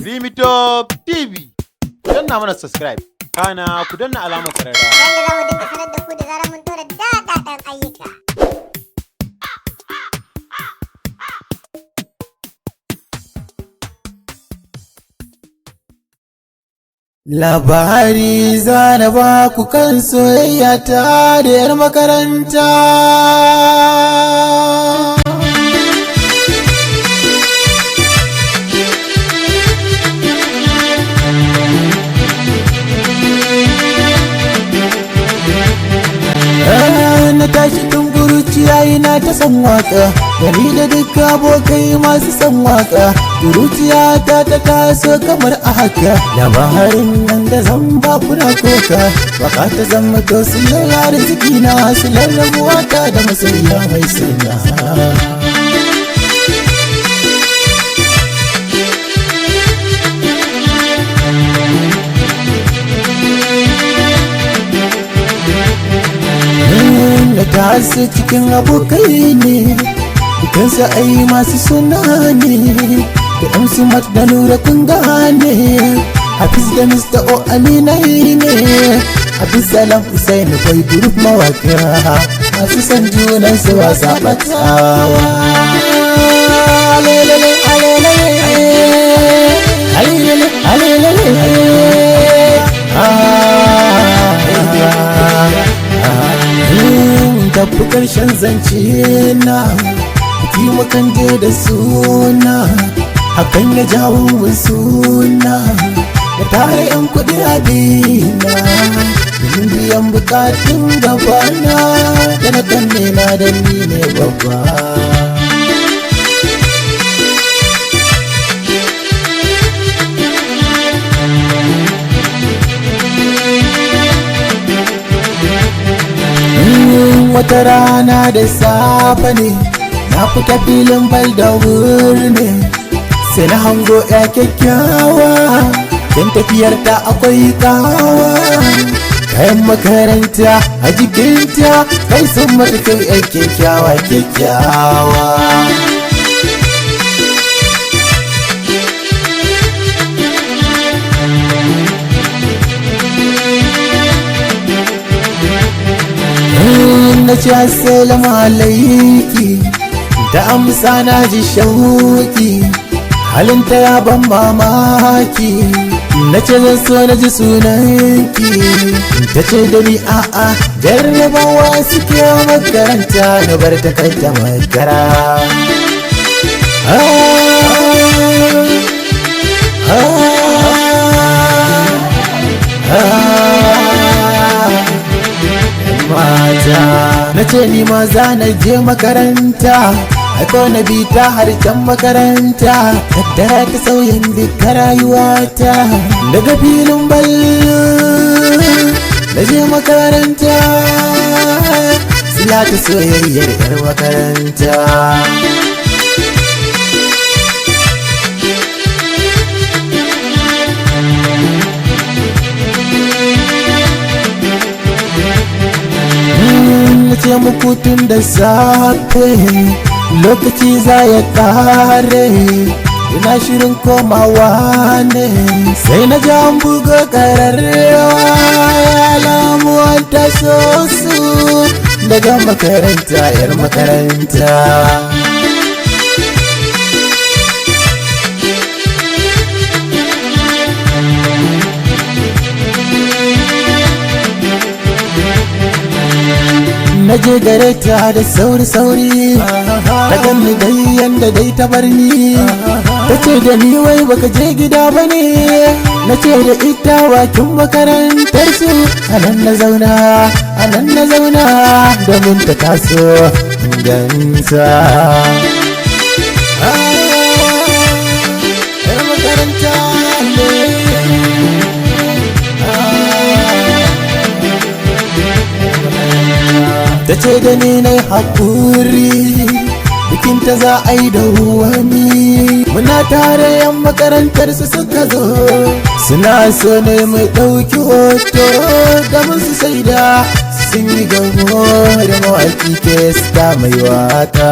Rimi Top TV. Ku danna mana subscribe. Kana ku danna alamar kararrawa. Yanda za mu dinga sanar da ku da zarar mun tura daɗaɗɗen ayyuka. Labari zana ba ku kan soyayya ta da 'yar makaranta. Na tashi tun kuruciya ina ta san waka, gani da duk abokai masu san waka. Kuruciya ta taso kamar a haka, labarin nan da zan ba kuna koka. Waka ta zama to su arziki na su lallabuwa ta da masoyiya mai sanya. Da tasu cikin abokai ne, dukansu ai masu suna ne. Da MC Mat da Nura kun gane, Hafiz da Mr. O Aminai ne. Hafiz Salam Hussein bai group mawaka, masu san junan su wasa batawa. Alelele alelele alelele alelele tafi karshen zance na biki mukan je da suna, hakan ya jawo mun suna da tare yan kudi a dina domin biyan bukatun gabana da na kanne na da ni ne babba. Wata rana da safe ne na fita filin bal da wuri ne, sai na hango ya kyakkyawa don tafiyar ta akwai kawa. Kayan makaranta a jikinta kai sun mata kai ya kyakkyawa kyakkyawa. Na ce assalamu alaiki, da amsa na ji shauki, halinta ya ban mamaki. Na ce zan so na ji sunanki, ta ce da ni a'a jarrabawa suke makaranta na bar ta kai ta makara. Na ce ni ma za na je makaranta, aiko na bi ta har can makaranta. Tattara ta sauyin duka rayuwata, daga filin bal na je makaranta. Sila ta soyayyar 'yar makaranta. Ce muku tun da safe lokaci za ya kare, ina shirin komawa ne sai na ji an buga kararrawa. Alamuwan taso su daga makaranta 'yar makaranta. Na je gare ta da sauri-sauri, ta ganni dai yanda dai ta bar ni. Ta ce da ni wai baka je gida ba ne, na ce da ita bakin makarantar su. Anan na zauna domin ta taso ganta. Yar makaranta ne. Ta ce da ni na haƙuri, bikinta za a yi da wani. Muna tare 'yan makarantar su suka zo, suna so ne mai ɗauki hoto da musu shaida sun yi gamo da mawaƙi ke sta mai waka.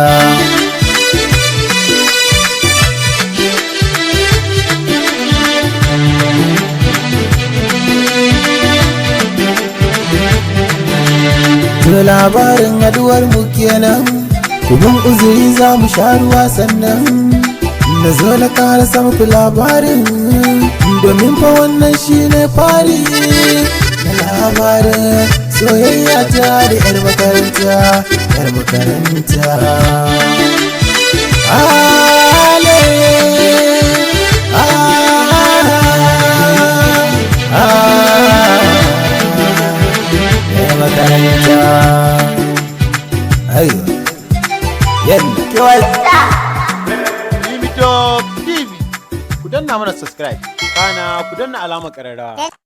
labarin haduwar mu kenan, kubin uzuri za mu sha ruwa sannan na zo na ƙara muku labarin, domin fa wannan shine fari na labarin soyayya ta da 'yar makaranta, 'yar makaranta. Ale, makaranta. Ayo, yadda Kyauta Limito TV, ku danna mana subscribe kana ku danna alamar ƙararrawa.